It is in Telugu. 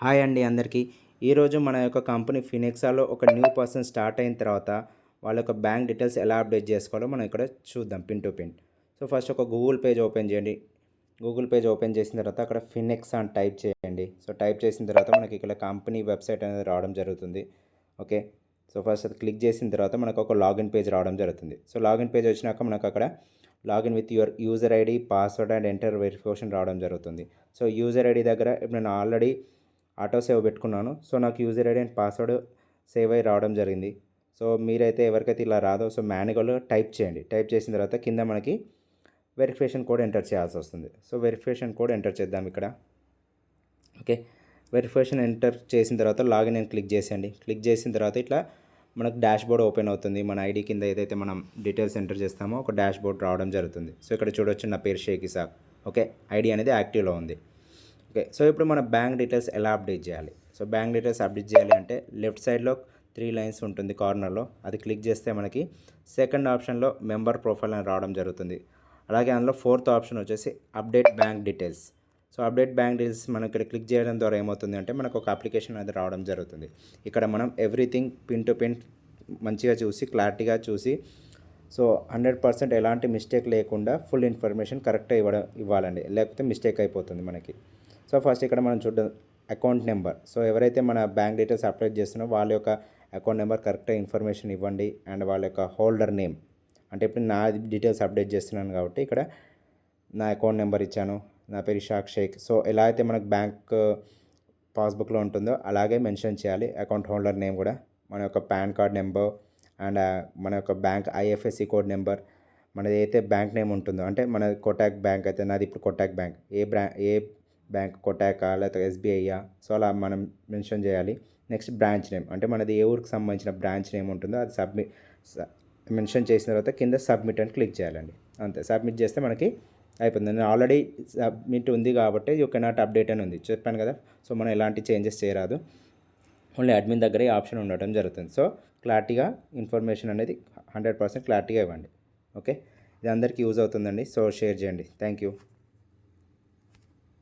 హాయ్ అండి అందరికీ. ఈరోజు మన యొక్క కంపెనీ ఫినిక్సాలో ఒక న్యూ పర్సన్ స్టార్ట్ అయిన తర్వాత వాళ్ళ యొక్క బ్యాంక్ డీటెయిల్స్ ఎలా అప్డేట్ చేసుకోవాలో మనం ఇక్కడ చూద్దాం pin to pin. So first ఒక గూగుల్ పేజ్ ఓపెన్ చేయండి. గూగుల్ పేజ్ ఓపెన్ చేసిన తర్వాత అక్కడ ఫినిక్స్ అని టైప్ చేయండి. సో టైప్ చేసిన తర్వాత మనకి ఇక్కడ కంపెనీ వెబ్సైట్ అనేది రావడం జరుగుతుంది. ఓకే, సో ఫస్ట్ అది క్లిక్ చేసిన తర్వాత మనకు ఒక లాగిన్ పేజ్ రావడం జరుగుతుంది. సో లాగిన్ పేజ్ వచ్చినాక మనకు అక్కడ login with your user ID, password and enter verification రావడం జరుగుతుంది. సో యూజర్ ఐడి దగ్గర ఇప్పుడు నేను ఆల్రెడీ ఆటో సేవ్ పెట్టుకున్నాను. సో నాకు user ID and password save అయ్యి రావడం జరిగింది. సో మీరైతే ఎవరికైతే ఇలా రాదో సో మాన్యువల్గా టైప్ చేయండి. టైప్ చేసిన తర్వాత కింద మనకి వెరిఫికేషన్ కోడ్ ఎంటర్ చేయాల్సి వస్తుంది. సో వెరిఫికేషన్ కోడ్ ఎంటర్ చేద్దాం ఇక్కడ. ఓకే, వెరిఫికేషన్ ఎంటర్ చేసిన తర్వాత లాగిన్ అని క్లిక్ చేసేయండి. క్లిక్ చేసిన తర్వాత ఇట్లా మనకు డాష్ బోర్డ్ ఓపెన్ అవుతుంది. మన ఐడి కింద ఏదైతే మనం డీటెయిల్స్ ఎంటర్ చేస్తామో ఒక డాష్ బోర్డ్ రావడం జరుగుతుంది. సో ఇక్కడ చూడొచ్చు నా పేరు షేక్ ఇసాక్. ఓకే, ఐడి అనేది యాక్టివ్లో ఉంది. ఓకే, సో ఇప్పుడు మన బ్యాంక్ డీటెయిల్స్ ఎలా అప్డేట్ చేయాలి? సో బ్యాంక్ డీటెయిల్స్ అప్డేట్ చేయాలి అంటే లెఫ్ట్ సైడ్లో 3 లైన్స్ ఉంటుంది కార్నర్లో, అది క్లిక్ చేస్తే మనకి సెకండ్ ఆప్షన్లో మెంబర్ ప్రొఫైల్ అని రావడం జరుగుతుంది. అలాగే అందులో 4th ఆప్షన్ వచ్చేసి update bank details. So update bank details మనం ఇక్కడ క్లిక్ చేయడం ద్వారా ఏమవుతుంది అంటే మనకు ఒక అప్లికేషన్ అనేది రావడం జరుగుతుంది. ఇక్కడ మనం ఎవ్రీథింగ్ పిన్ టు పిన్ మంచిగా చూసి క్లారిటీగా చూసి సో 100% ఎలాంటి మిస్టేక్ లేకుండా ఫుల్ ఇన్ఫర్మేషన్ కరెక్ట్గా ఇవ్వాలండి, లేకపోతే మిస్టేక్ అయిపోతుంది మనకి. సో ఫస్ట్ ఇక్కడ మనం చూద్దాం అకౌంట్ నెంబర్. సో ఎవరైతే మన బ్యాంక్ డీటెయిల్స్ అప్డేట్ చేస్తున్నారో వాళ్ళ యొక్క అకౌంట్ నెంబర్ కరెక్ట్గా ఇన్ఫర్మేషన్ ఇవ్వండి. అండ్ వాళ్ళ యొక్క హోల్డర్ నేమ్, అంటే ఇప్పుడు నా డీటెయిల్స్ అప్డేట్ చేస్తున్నాను కాబట్టి ఇక్కడ నా అకౌంట్ నెంబర్ ఇచ్చాను, నా పేరు ఇషాక్ షేక్. సో ఎలా అయితే మనకు బ్యాంక్ పాస్బుక్లో ఉంటుందో అలాగే మెన్షన్ చేయాలి. అకౌంట్ హోల్డర్ నేమ్ కూడా, మన యొక్క పాన్ కార్డ్ నెంబర్ అండ్ మన యొక్క బ్యాంక్ ఐఎఫ్ఎస్సి కోడ్ నెంబర్, మనది అయితే బ్యాంక్ నేమ్ ఉంటుందో, అంటే మన కోటాక్ బ్యాంక్ అయితే నాది ఇప్పుడు కోటాక్ బ్యాంక్, ఏ బ్యాంక్ కోటాకా లేకపోతే ఎస్బీఐయా, సో అలా మనం మెన్షన్ చేయాలి. నెక్స్ట్ బ్రాంచ్ నేమ్, అంటే మనది ఏ ఊరికి సంబంధించిన బ్రాంచ్ నేమ్ ఉంటుందో అది మెన్షన్ చేసిన తర్వాత కింద సబ్మిట్ అని క్లిక్ చేయాలండి. అంతే, సబ్మిట్ చేస్తే మనకి అయిపోతుంది. నేను ఆల్రెడీ సబ్మిట్ ఉంది కాబట్టి యూ కెనాట్ అప్డేట్ అని ఉంది, చెప్పాను కదా. సో మనం ఎలాంటి చేంజెస్ చేయరాదు, ఓన్లీ అడ్మిన్ దగ్గర ఈ ఆప్షన్ ఉండటం జరుగుతుంది. సో క్లారిటీగా ఇన్ఫర్మేషన్ అనేది 100% క్లారిటీగా ఇవ్వండి. ఓకే, ఇది అందరికీ యూజ్ అవుతుందండి. సో షేర్ చేయండి. Thank you.